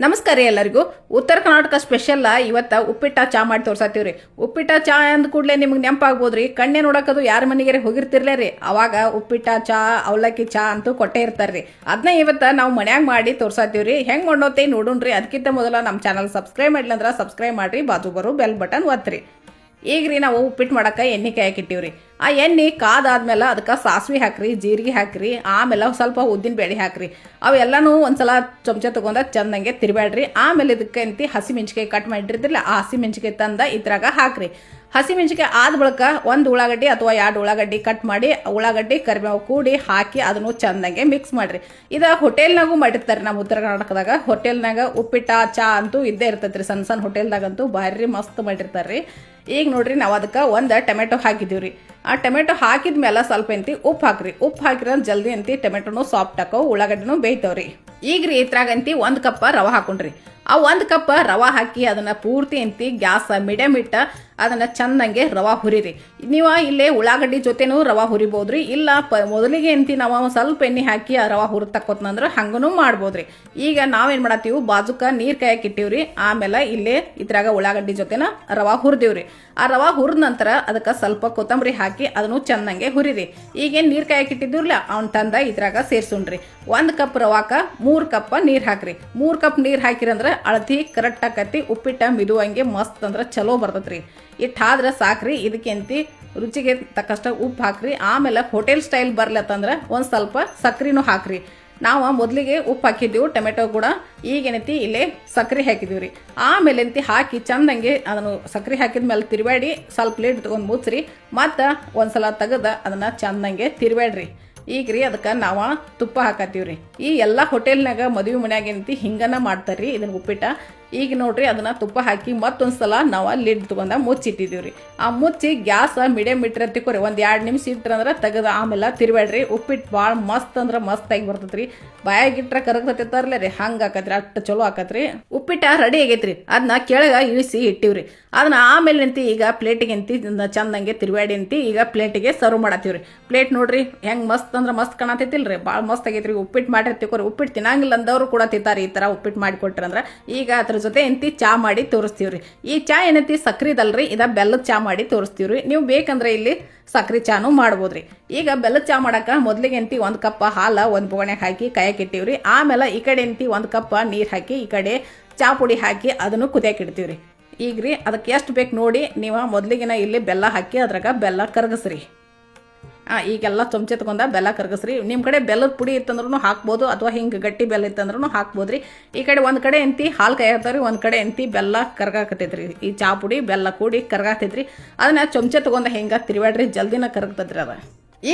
ನಮಸ್ಕಾರ ರೀ ಎಲ್ಲರಿಗೂ. ಉತ್ತರ ಕರ್ನಾಟಕ ಸ್ಪೆಷಲ್ ಇವತ್ತು ಉಪ್ಪಿಟ್ಟ ಚಾ ಮಾಡಿ ತೋರ್ಸತ್ತೀವ್ರಿ. ಉಪ್ಪಿಟ್ಟ ಚಾ ಅಂದ ಕೂಡಲೇ ನಿಮ್ಗೆ ನೆನಪಾಗ್ಬೋದ್ರಿ, ಕಣ್ಣೆ ನೋಡೋಕದು ಯಾರ ಮನೆಗೆ ಹೋಗಿರ್ತಿರ್ಲೇ ರೀ, ಅವಾಗ ಉಪ್ಪಿಟ್ಟ ಚಾ ಅವಲಕ್ಕಿ ಚಾ ಅಂತೂ ಕೊಟ್ಟೇ ಇರ್ತಾರ್ರಿ. ಅದನ್ನ ಇವತ್ತು ನಾವು ಮನ್ಯಾಗ ಮಾಡಿ ತೋರ್ಸತ್ತೀವ್ರಿ. ಹೆಂಗೆ ಮಾಡೋತಿ ನೋಡೋಣ್ರಿ. ಅದಕ್ಕಿಂತ ಮೊದಲ ನಮ್ಮ ಚಾನಲ್ ಸಬ್ಸ್ಕ್ರೈಬ್ ಮಾಡಿಲ್ಲ ಅಂದ್ರೆ ಸಬ್ಸ್ಕ್ರೈಬ್ ಮಾಡಿರಿ, ಬಾಜು ಬರೋ ಬೆಲ್ ಬಟನ್ ಒತ್ತಿರಿ. ಈಗ ರೀ ನಾವು ಉಪ್ಪಿಟ್ಟು ಮಾಡೋಕೆ ಎಣ್ಣೆ ಕಾಯಕ್ಕಿಟ್ಟಿವ್ರಿ. ಆ ಎಣ್ಣೆ ಕಾದಾದ್ಮೇಲೆ ಅದಕ್ಕೆ ಸಾಸಿವೆ ಹಾಕ್ರಿ, ಜೀರಿಗೆ ಹಾಕ್ರಿ, ಆಮೇಲೆ ಸ್ವಲ್ಪ ಉದ್ದಿನ ಬೇಳೆ ಹಾಕ್ರಿ. ಅವೆಲ್ಲನೂ ಒಂದ್ಸಲ ಚಮಚ ತೊಗೊಂಡ ಚಂದಂಗೆ ತಿರ್ಬೇಡ್ರಿ. ಆಮೇಲೆ ಇದಕ್ಕೆ ಅಂತಿ ಹಸಿಮೆಣ್ಸಿಕಾಯಿ ಕಟ್ ಮಾಡಿರ್ತಿರಲ್ಲ, ಆ ಹಸಿಮೆಣ್ಸಿಕಾಯಿ ತಂದ ಇದ್ರಾಗ ಹಾಕ್ರಿ. ಹಸಿಮೆಣ್ಸಿಕಾಯಿ ಆದ ಬಳಿಕ ಒಂದು ಉಳ್ಳಾಗಡ್ಡಿ ಅಥವಾ 2 ಉಳ್ಳಾಗಡ್ಡಿ ಕಟ್ ಮಾಡಿ ಉಳ್ಳಾಗಡ್ಡಿ ಕರಿಬೇವು ಕೂಡಿ ಹಾಕಿ ಅದನ್ನು ಚಂದಂಗೆ ಮಿಕ್ಸ್ ಮಾಡಿರಿ. ಇದು ಹೋಟೆಲ್ನಾಗೂ ಮಾಡಿರ್ತಾರೆ ನಮ್ಮ ಉತ್ತರ ಕರ್ನಾಟಕದಾಗ. ಹೋಟೆಲ್ನಾಗ ಉಪ್ಪಿಟ್ಟ ಚಾ ಅಂತೂ ಇದ್ದೇ ಇರ್ತೈತೆ ರೀ. ಸಣ್ಣ ಹೋಟೆಲ್ದಾಗಂತೂ ಭಾರಿ ಮಸ್ತ್ ಮಾಡಿರ್ತಾರೆ ರೀ. ಈಗ ನೋಡ್ರಿ ನಾವು ಅದಕ್ಕೆ ಒಂದು ಟೊಮೆಟೊ ಹಾಕಿದ್ದೀವಿ ರೀ. ಆ ಟೊಮೆಟೊ ಹಾಕಿದ ಮೇಲೆ ಸ್ವಲ್ಪ ಉಪ್ಪು ಹಾಕ್ರಿ. ಉಪ್ಪು ಹಾಕಿದ್ರೆ ಜಲ್ದಿ ಟೊಮೆಟೊನು ಸಾಫ್ಟ್ ಹಾಕೋ, ಉಳ್ಳಾಗಡ್ಡಿನೂ ಬೇಯ್ತಾವ್ರಿ. ಈಗ ರೀ ಇದ್ರಾಗಂತಿ 1 ಕಪ್ ರವೆ ಹಾಕೊಂಡ್ರಿ. ಆ 1 ಕಪ್ ರವೆ ಹಾಕಿ ಅದನ್ನು ಪೂರ್ತಿ ಗ್ಯಾಸ್ ಮೀಡಿಯಮ್ ಇಟ್ಟ ಅದನ್ನು ಚಂದಂಗೆ ರವೆ ಹುರಿರಿ. ನೀವು ಇಲ್ಲೇ ಉಳ್ಳಾಗಡ್ಡಿ ಜೊತೆನೂ ರವೆ ಹುರಿಬೋದ್ರಿ. ಇಲ್ಲ ಮೊದಲಿಗೆ ನಾವು ಸ್ವಲ್ಪ ಎಣ್ಣೆ ಹಾಕಿ ಆ ರವೆ ಹುರಿತಕ್ಕೋತಂದ್ರೆ ಹಂಗೂ ಮಾಡ್ಬೋದ್ರಿ. ಈಗ ನಾವೇನು ಮಾಡತ್ತೀವಿ, ಬಾಜುಕ ನೀರು ಕಾಯಕ್ಕೆ ಇಟ್ಟಿವ್ರಿ. ಆಮೇಲೆ ಇಲ್ಲೇ ಇದ್ರಾಗ ಉಳ್ಳಾಗಡ್ಡಿ ಜೊತೆನ ರವೆ ಹುರಿದಿವ್ರಿ. ಆ ರವೆ ಹುರಿದ ನಂತರ ಅದಕ್ಕೆ ಸ್ವಲ್ಪ ಕೊತ್ತಂಬರಿ ಹಾಕಿ ಅದನ್ನು ಚಂದಂಗೆ ಹುರಿರಿ. ಈಗೇನು ನೀರು ಕಾಯಕ್ಕೆ ಇಟ್ಟಿದ್ದೀವ್ರಲ್ಲ ಅವ್ನು ತಂದ ಇದ್ರಾಗ ಸೇರ್ಸುಣ್ರಿ. 1 ಕಪ್ ರವಾಕ 3 ಕಪ್ ನೀರು ಹಾಕ್ರಿ. 3 ಕಪ್ ನೀರು ಹಾಕಿರಂದ್ರೆ ಅಳತಿ ಕರೆಕ್ಟ್ ಆಕತಿ. ಉಪ್ಪಿಟ್ಟ ಮಿದುವಂಗೆ ಮಸ್ತ್ ಅಂದ್ರೆ ಚಲೋ ಬರ್ತೈತ್ರಿ. ಇಟ್ಟಾದ್ರೆ ಸಾಕ್ರಿ. ಇದಕ್ಕೆ ರುಚಿಗೆ ತಕ್ಕಷ್ಟ ಉಪ್ಪು ಹಾಕ್ರಿ. ಆಮೇಲೆ ಹೋಟೆಲ್ ಸ್ಟೈಲ್ ಬರ್ಲತ್ತಂದ್ರೆ ಒಂದು ಸ್ವಲ್ಪ ಸಕ್ರಿನೂ ಹಾಕ್ರಿ. ನಾವು ಮೊದಲಿಗೆ ಉಪ್ಪು ಹಾಕಿದ್ದೀವಿ ಟೊಮೆಟೊ ಕೂಡ. ಈಗೇನೈತಿ ಇಲ್ಲೇ ಸಕ್ರೆ ಹಾಕಿದ್ದೀವಿ ರೀ. ಆಮೇಲೆ ಹಾಕಿ ಚಂದಂಗೆ ಅದನ್ನು ಸಕ್ರೆ ಹಾಕಿದ ಮೇಲೆ ತಿರುವಾಡಿ ಸ್ವಲ್ಪ ಲೇಟ್ ತೊಗೊಂಡು ಮುಚ್ಚ್ರಿ. ಮತ್ತು ಒಂದು ಸಲ ತೆಗೆದು ಅದನ್ನು ಚಂದಂಗೆ ತಿರುವಾಡ್ರಿ. ಈಗ ರೀ ಅದಕ್ಕೆ ನಾವು ತುಪ್ಪ ಹಾಕತ್ತೀವಿ ರೀ. ಈ ಎಲ್ಲ ಹೋಟೆಲ್ನಾಗ ಮದುವೆ ಮನ್ಯಾಗೇನೈತಿ ಹಿಂಗನ ಮಾಡ್ತಾರೆ ರೀ ಇದನ್ನು ಉಪ್ಪಿಟ್ಟ. ಈಗ ನೋಡ್ರಿ ಅದನ್ನು ತುಪ್ಪ ಹಾಕಿ ಮತ್ತೊಂದು ಸಲ ನಾವು ಲಿಡ್ ತೊಗೊಂಡ ಮುಚ್ಚಿಟ್ಟಿದ್ದೀವಿ ರೀ. ಆ ಮುಚ್ಚಿ ಗ್ಯಾಸ್ ಮೀಡಿಯಮ್ ಇಟ್ಟರೆ ತಿಕ್ಕೋರಿ. ಒಂದು 2 ನಿಮಿಷ ಇಟ್ಟರಂದ್ರೆ ತೆಗೆದು ಆಮೇಲೆ ತಿರುವಾಡ್ರಿ. ಉಪ್ಪಿಟ್ಟು ಭಾಳ ಮಸ್ತ್ ಅಂದ್ರೆ ಮಸ್ತಾಗಿ ಬರ್ತೈತೆ ರೀ. ಬಾಯಾಗಿಟ್ರೆ ಕರಗತ್ತಿರ್ತಾರಲ್ಲ ರೀ, ಹಂಗೆ ಹಾಕತ್ರಿ. ಅಷ್ಟು ಚಲೋ ಹಾಕತ್ರಿ. ಉಪ್ಪಿಟ್ಟ ರೆಡಿ ಆಗೈತ್ರಿ. ಅದನ್ನ ಕೆಳಗೆ ಇಳಿಸಿ ಇಟ್ಟಿವ್ರಿ. ಅದನ್ನ ಆಮೇಲೆ ಈಗ ಪ್ಲೇಟಿಗೆ ಚಂದಂಗೆ ತಿರುವಾಡಿ ಈಗ ಪ್ಲೇಟಿಗೆ ಸರ್ವ್ ಮಾಡತ್ತೀವ್ರಿ. ಪ್ಲೇಟ್ ನೋಡ್ರಿ ಹೆಂಗೆ ಮಸ್ತ್ ಅಂದ್ರೆ ಮಸ್ತ್ ಕಾಣತೈತಿಲ್ರಿ. ಭಾಳ ಮಸ್ತ್ ಆಗೈತ್ರಿ. ಉಪ್ಪಿಟ್ಟು ಮಾಡಿರ್ತಿಕೋರಿ. ಉಪ್ಪಿಟ್ಟು ತಿನ್ನಂಗಿಲ್ಲ ಅಂದವರು ಕೂಡ ತಿಂತಾರೆ ಈ ಥರ ಉಪ್ಪಿಟ್ಟು ಮಾಡಿಕೊಟ್ರಂದ್ರೆ. ಈಗ ಅದ್ರ ಜೊತೆ ಚಾ ಮಾಡಿ ತೋರಿಸ್ತೀವ್ರಿ. ಈ ಚಾ ಏನೈತಿ ಸಕ್ರಿದಲ್ರಿ, ಇದ ಬೆಲ್ಲದ ಚಾ ಮಾಡಿ ತೋರಿಸ್ತೀವ್ರಿ. ನೀವು ಬೇಕಂದ್ರೆ ಇಲ್ಲಿ ಸಕ್ರೆ ಚಾನು ಮಾಡ್ಬೋದ್ರಿ. ಈಗ ಬೆಲ್ಲದ ಚಾ ಮಾಡಕ್ಕೆ ಮೊದಲಿಗೆ 1 ಕಪ್ ಹಾಲು ಒಂದು ಬೊಗಣೆಗೆ ಹಾಕಿ ಕಾಯಕ್ಕೆ ಇಟ್ಟಿವ್ರಿ. ಆಮೇಲೆ ಈ ಕಡೆ 1 ಕಪ್ ನೀರು ಹಾಕಿ ಈ ಕಡೆ ಚಾ ಪುಡಿ ಹಾಕಿ ಅದನ್ನು ಕುದಿಯಕ್ಕೆ ಇಡ್ತೀವ್ರಿ. ಈಗ ರೀ ಅದಕ್ಕೆ ಎಷ್ಟು ಬೇಕು ನೋಡಿ ನೀವು ಮೊದಲಿಗೆನ ಇಲ್ಲಿ ಬೆಲ್ಲ ಹಾಕಿ ಅದ್ರಾಗ ಬೆಲ್ಲ ಕರಗಿಸ್ರಿ. ಈಗೆಲ್ಲ ಚಮಚೆ ತಗೊಂಡ ಬೆಲ್ಲ ಕರಗಿಸ್ರಿ. ನಿಮ್ಮ ಕಡೆ ಬೆಲ್ಲದ ಪುಡಿ ಇತ್ತಂದ್ರೂ ಹಾಕ್ಬೋದು, ಅಥವಾ ಹಿಂಗೆ ಗಟ್ಟಿ ಬೆಲ್ಲ ಇತ್ತಂದ್ರೂ ಹಾಕ್ಬೋದ್ರಿ. ಈ ಕಡೆ ಒಂದು ಕಡೆ ಹಾಲು ಕಾಯತ್ತಾರೆ, ಒಂದು ಕಡೆ ಬೆಲ್ಲ ಕರ್ಗಾಕತೈತ್ರಿ. ಈ ಚಾ ಪುಡಿ ಬೆಲ್ಲ ಕೂಡಿ ಕರ್ಗಾತೈತ್ರಿ. ಅದನ್ನ ಚಮಚೆ ತಗೊಂಡ ಹಿಂಗೆ ತಿರುವಾಡ್ರಿ, ಜಲ್ದಿನ ಕರಗ್ತದ್ರಿ ಅದ.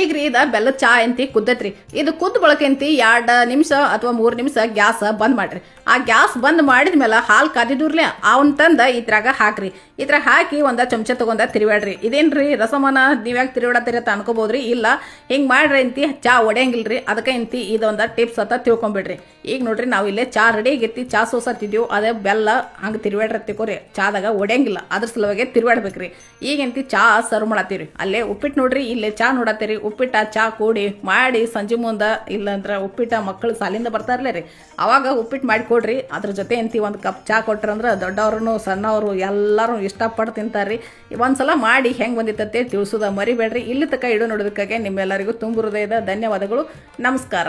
ಈಗ ರೀ ಇದ ಬೆಲ್ಲದ ಚಾ ಕುದ್ದತ್ರಿ. ಇದು ಕುದ್ದ ಬಳಕ 2 ನಿಮಿಷ ಅಥವಾ 3 ನಿಮಿಷ ಗ್ಯಾಸ್ ಬಂದ್ ಮಾಡ್ರಿ. ಆ ಗ್ಯಾಸ್ ಬಂದ್ ಮಾಡಿದ್ಮೇಲೆ ಹಾಲು ಕಾದಿದ್ರಲ್ಲ ಅವನ್ ತಂದ ಇದ್ರಾಗ ಹಾಕ್ರಿ. ಇದ್ರಾಗ ಹಾಕಿ ಒಂದು ಚಮಚ ತಗೊಂಡ ತಿರುವಾಡ್ರಿ. ಇದೇನ್ರಿ ರಸಮನ ನೀವ್ಯಾಕೆ ತಿರುವಾಡತ್ತೀರಿ ಅಂತ ಅನ್ಕೋಬೋದ್ರಿ. ಇಲ್ಲ ಹಿಂಗೆ ಮಾಡ್ರಿ ಚಾ ಒಡೆಯಂಗಿಲ್ರಿ. ಅದಕ್ಕೆ ಇದೊಂದು ಟಿಪ್ಸ್ ಅಂತ ತಿಳ್ಕೊಂಬಿಡ್ರಿ. ಈಗ ನೋಡ್ರಿ ನಾವು ಇಲ್ಲೇ ಚಾ ರೆಡಿ ಆಗೈತಿ. ಚಾ ಸೋಸತ್ತಿದ್ದೀವಿ. ಅದೇ ಬೆಲ್ಲ ಹಂಗೆ ತಿರುವಾಡ್ರತ್ತಿಕೋರಿ. ಚಾದಾಗ ಒಡೆಯಂಗಿಲ್ಲ, ಅದ್ರ ಸಲುವಾಗಿ ತಿರುವಾಡ್ಬೇಕ್ರಿ. ಈಗ ಚಾ ಸರ್ವ್ ಮಾಡತ್ತೀರಿ. ಅಲ್ಲೇ ಉಪ್ಪಿಟ್ಟು ನೋಡ್ರಿ, ಇಲ್ಲೇ ಚಾ ನೋಡತ್ತೀರಿ. ಉಪ್ಪಿಟ್ಟ ಚಾ ಕೂಡಿ ಮಾಡಿ ಸಂಜೆ ಮುಂದೆ ಇಲ್ಲಂದ್ರೆ ಉಪ್ಪಿಟ್ಟ ಮಕ್ಕಳು ಸಾಲಿಂದ ಬರ್ತಾರಲ್ಲ ರೀ, ಅವಾಗ ಉಪ್ಪಿಟ್ಟು ಮಾಡಿಕೊಡ್ರಿ. ಅದ್ರ ಜೊತೆ 1 ಕಪ್ ಚಾ ಕೊಟ್ರಂದ್ರೆ ದೊಡ್ಡವ್ರು ಸಣ್ಣವರು ಎಲ್ಲರೂ ಇಷ್ಟಪಟ್ಟು ತಿಂತಾರ್ರಿ. ಒಂದ್ಸಲ ಮಾಡಿ ಹೆಂಗೆ ಬಂದಿತ್ತಂತೆ ತಿಳಿಸೋದ ಮರಿಬೇಡ್ರಿ. ಇಲ್ಲಿ ತನಕ ನೋಡೋದಕ್ಕಾಗಿ ನಿಮ್ಮೆಲ್ಲರಿಗೂ ತುಂಬ ಹೃದಯದ ಧನ್ಯವಾದಗಳು. ನಮಸ್ಕಾರ.